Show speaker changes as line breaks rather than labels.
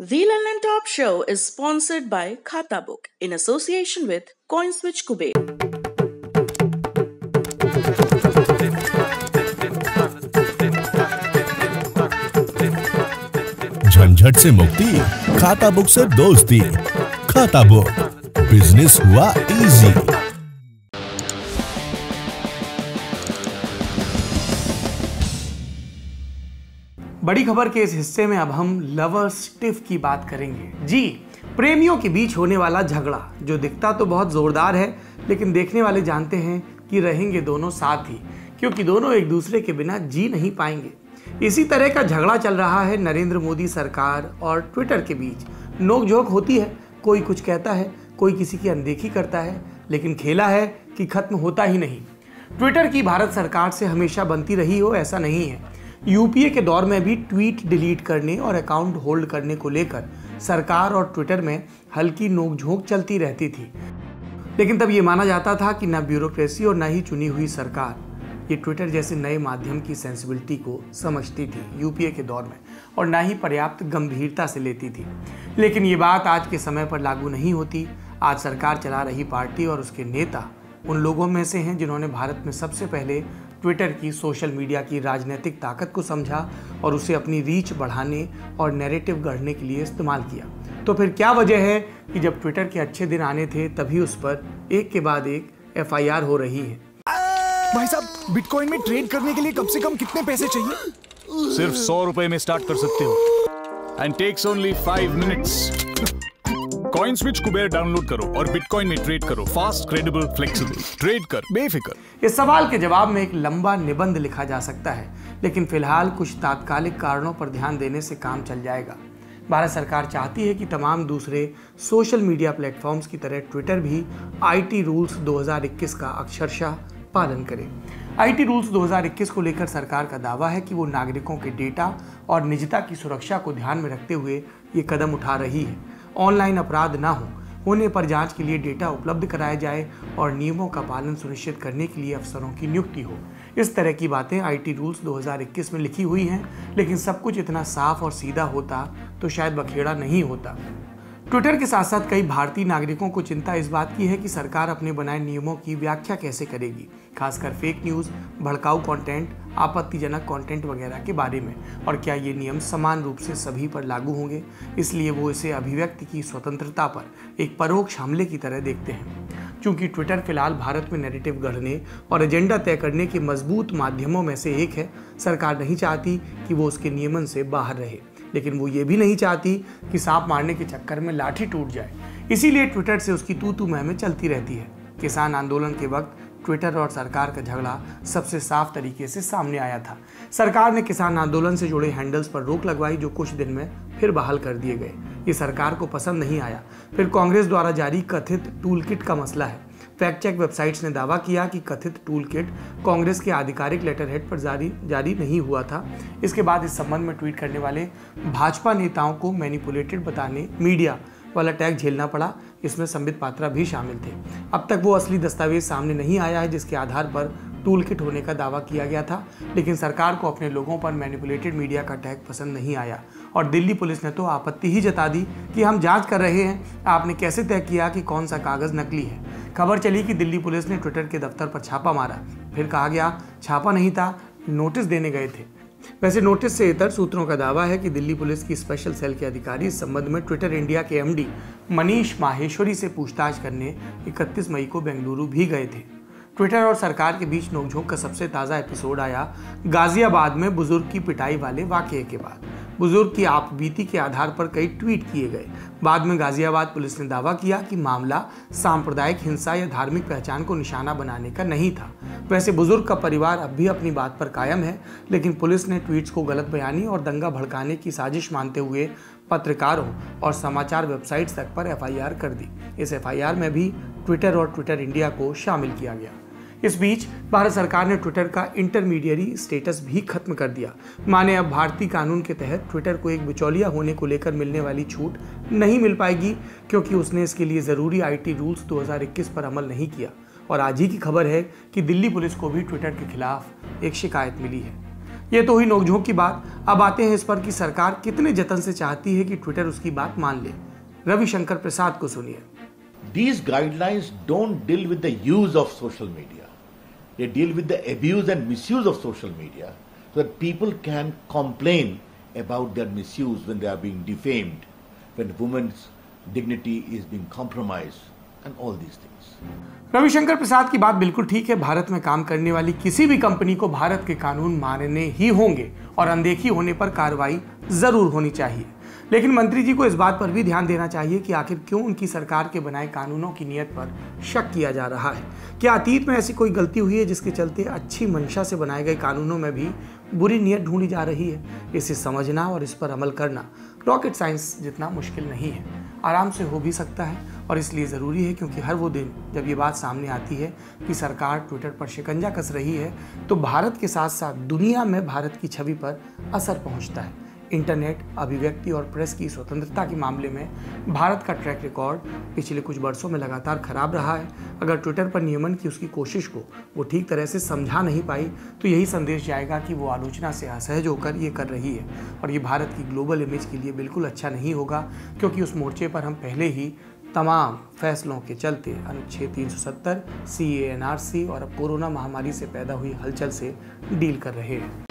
The London Top Show is sponsored by Khata Book in association with CoinSwitch Kuber.
झंझट से मुक्ति, खाता book से दोस्ती। खाता बुक, बिजनेस हुआ इजी।
बड़ी खबर के इस हिस्से में अब हम लवर्स टिफ की बात करेंगे। जी, प्रेमियों के बीच होने वाला झगड़ा जो दिखता तो बहुत जोरदार है, लेकिन देखने वाले जानते हैं कि रहेंगे दोनों साथ ही, क्योंकि दोनों एक दूसरे के बिना जी नहीं पाएंगे। इसी तरह का झगड़ा चल रहा है नरेंद्र मोदी सरकार और ट्विटर के बीच। नोकझोंक होती है, कोई कुछ कहता है, कोई किसी की अनदेखी करता है, लेकिन खेला है कि खत्म होता ही नहीं। ट्विटर की भारत सरकार से हमेशा बनती रही हो ऐसा नहीं है। यूपीए के दौर में भी ट्वीट डिलीट करने और अकाउंट होल्ड करने को लेकर सरकार और ट्विटर में हल्की नोकझोंक चलती रहती थी, लेकिन तब ये माना जाता था कि न ब्यूरोक्रेसी और न ही चुनी हुई सरकार ये ट्विटर जैसे नए माध्यम की सेंसिबिलिटी को समझती थी यूपीए के दौर में, और न ही पर्याप्त गंभीरता से लेती थी। लेकिन ये बात आज के समय पर लागू नहीं होती। आज सरकार चला रही पार्टी और उसके नेता उन लोगों में से हैं जिन्होंने भारत में सबसे पहले ट्विटर की सोशल मीडिया की राजनीतिक ताकत को समझा और उसे अपनी रीच बढ़ाने और नैरेटिव गढ़ने के लिए इस्तेमाल किया। तो फिर क्या वजह है कि जब ट्विटर के अच्छे दिन आने थे तभी उस पर एक के बाद एक एफआईआर हो रही है।
भाई साहब, बिटकॉइन में ट्रेड करने के लिए कम से कम कितने पैसे चाहिए?
सिर्फ 100 रुपए में स्टार्ट कर सकते हो and takes only 5 minutes. CoinSwitch Kuber download करो और बिटकॉइन में ट्रेड करो। Fast, credible, flexible. ट्रेड कर बेफिक्र।
इस सवाल के जवाब में एक लंबा निबंध लिखा जा सकता है, लेकिन फिलहाल कुछ तात्कालिक कारणों पर ध्यान देने से काम चल जाएगा। भारत सरकार चाहती है कि तमाम दूसरे सोशल मीडिया प्लेटफॉर्म्स की तरह ट्विटर भी आईटी रूल्स 2021 का अक्षरशः पालन करे। आईटी रूल्स 2021 को लेकर सरकार का दावा है कि वो नागरिकों के डेटा और निजता की सुरक्षा को ध्यान में रखते हुए ये कदम उठा रही है। ऑनलाइन अपराध ना होने पर जांच के लिए डेटा उपलब्ध कराया जाए और नियमों का पालन सुनिश्चित करने के लिए अफसरों की नियुक्ति हो। इस तरह की बातें आईटी रूल्स 2021 में लिखी हुई हैं, लेकिन सब कुछ इतना साफ और सीधा होता तो शायद बखेड़ा नहीं होता। ट्विटर के साथ साथ कई भारतीय नागरिकों को चिंता इस बात की है कि सरकार अपने बनाए नियमों की व्याख्या कैसे करेगी, खासकर फेक न्यूज़, भड़काऊ कंटेंट, आपत्तिजनक कंटेंट वगैरह के बारे में, और क्या ये नियम समान रूप से सभी पर लागू होंगे। इसलिए वो इसे अभिव्यक्ति की स्वतंत्रता पर एक परोक्ष हमले की तरह देखते हैं। चूंकि ट्विटर फिलहाल भारत में नैरेटिव गढ़ने और एजेंडा तय करने के मजबूत माध्यमों में से एक है, सरकार नहीं चाहती कि वो उसके नियमन से बाहर रहे, लेकिन वो ये भी नहीं चाहती कि सांप मारने के चक्कर में लाठी टूट जाए। इसीलिए ट्विटर से उसकी तू मैं चलती रहती है। किसान आंदोलन के वक्त ट्विटर और सरकार का झगड़ा सबसे साफ तरीके से सामने आया था। सरकार ने किसान आंदोलन से जुड़े हैंडल्स पर रोक लगवाई, जो कुछ दिन में फिर बहाल कर दिए गए। ये सरकार को पसंद नहीं आया। फिर कांग्रेस द्वारा जारी कथित टूल किट का मसला है। फैक्ट चेक वेबसाइट्स ने दावा किया कि कथित टूल किट कांग्रेस के आधिकारिक लेटर हेड पर जारी नहीं हुआ था। इसके बाद इस संबंध में ट्वीट करने वाले भाजपा नेताओं को मैनिपुलेटेड बताने मीडिया वाला टैग झेलना पड़ा। इसमें संबित पात्रा भी शामिल थे। अब तक वो असली दस्तावेज सामने नहीं आया है जिसके आधार पर टूल किट होने का दावा किया गया था, लेकिन सरकार को अपने लोगों पर मैनिपुलेटेड मीडिया का टैग पसंद नहीं आया और दिल्ली पुलिस ने तो आपत्ति ही जता दी कि हम जांच कर रहे हैं, आपने कैसे तय किया कि कौन सा कागज़ नकली है। खबर चली कि दिल्ली पुलिस ने ट्विटर के दफ्तर पर छापा मारा। फिर कहा गया छापा नहीं था, नोटिस देने गए थे। वैसे नोटिस से इतर सूत्रों का दावा है कि दिल्ली पुलिस की स्पेशल सेल के अधिकारी इस संबंध में ट्विटर इंडिया के एमडी मनीष माहेश्वरी से पूछताछ करने 31 मई को बेंगलुरु भी गए थे। ट्विटर और सरकार के बीच नोकझोंक का सबसे ताज़ा एपिसोड आया गाजियाबाद में बुजुर्ग की पिटाई वाले वाकये के बाद। बुजुर्ग की आपबीती के आधार पर कई ट्वीट किए गए। बाद में गाजियाबाद पुलिस ने दावा किया कि मामला सांप्रदायिक हिंसा या धार्मिक पहचान को निशाना बनाने का नहीं था। वैसे बुजुर्ग का परिवार अब भी अपनी बात पर कायम है, लेकिन पुलिस ने ट्वीट्स को गलत बयानी और दंगा भड़काने की साजिश मानते हुए पत्रकारों और समाचार वेबसाइट्स तक पर एफआईआर कर दी। इस एफआईआर में भी ट्विटर और ट्विटर इंडिया को शामिल किया गया। इस बीच भारत सरकार ने ट्विटर का इंटरमीडियरी स्टेटस भी खत्म कर दिया। माने अब भारतीय कानून के तहत ट्विटर को एक बिचौलिया होने को लेकर मिलने वाली छूट नहीं मिल पाएगी, क्योंकि उसने इसके लिए ज़रूरी आईटी रूल्स 2021 पर अमल नहीं किया। और आज ही की खबर है कि दिल्ली पुलिस को भी ट्विटर के खिलाफ एक शिकायत मिली है। ये तो हुई नोकझोंक की बात। अब आते हैं इस पर कि सरकार कितने जतन से चाहती है कि ट्विटर उसकी बात मान ले। रविशंकर प्रसाद को सुनिए।
These guidelines don't deal with the use of social media. They deal with the abuse and misuse of social media, so that people can complain about their misuse when they are being defamed, when women's dignity is being compromised, and all these things.
Ravishankar प्रसाद की बात बिल्कुल ठीक है। भारत में काम करने वाली किसी भी कंपनी को भारत के कानून मानने ही होंगे और अनदेखी होने पर कार्रवाई जरूर होनी चाहिए। लेकिन मंत्री जी को इस बात पर भी ध्यान देना चाहिए कि आखिर क्यों उनकी सरकार के बनाए कानूनों की नीयत पर शक किया जा रहा है। क्या अतीत में ऐसी कोई गलती हुई है जिसके चलते अच्छी मंशा से बनाए गए कानूनों में भी बुरी नीयत ढूंढी जा रही है? इसे समझना और इस पर अमल करना रॉकेट साइंस जितना मुश्किल नहीं है, आराम से हो भी सकता है। और इसलिए ज़रूरी है क्योंकि हर वो दिन जब ये बात सामने आती है कि सरकार ट्विटर पर शिकंजा कस रही है, तो भारत के साथ साथ दुनिया में भारत की छवि पर असर पहुंचता है। इंटरनेट, अभिव्यक्ति और प्रेस की स्वतंत्रता के मामले में भारत का ट्रैक रिकॉर्ड पिछले कुछ वर्षों में लगातार खराब रहा है। अगर ट्विटर पर नियमन की उसकी कोशिश को वो ठीक तरह से समझा नहीं पाई तो यही संदेश जाएगा कि वो आलोचना से असहज होकर ये कर रही है। और ये भारत की ग्लोबल इमेज के लिए बिल्कुल अच्छा नहीं होगा, क्योंकि उस मोर्चे पर हम पहले ही तमाम फैसलों के चलते अनुच्छेद 370, CA NRC और अब कोरोना महामारी से पैदा हुई हलचल से डील कर रहे हैं।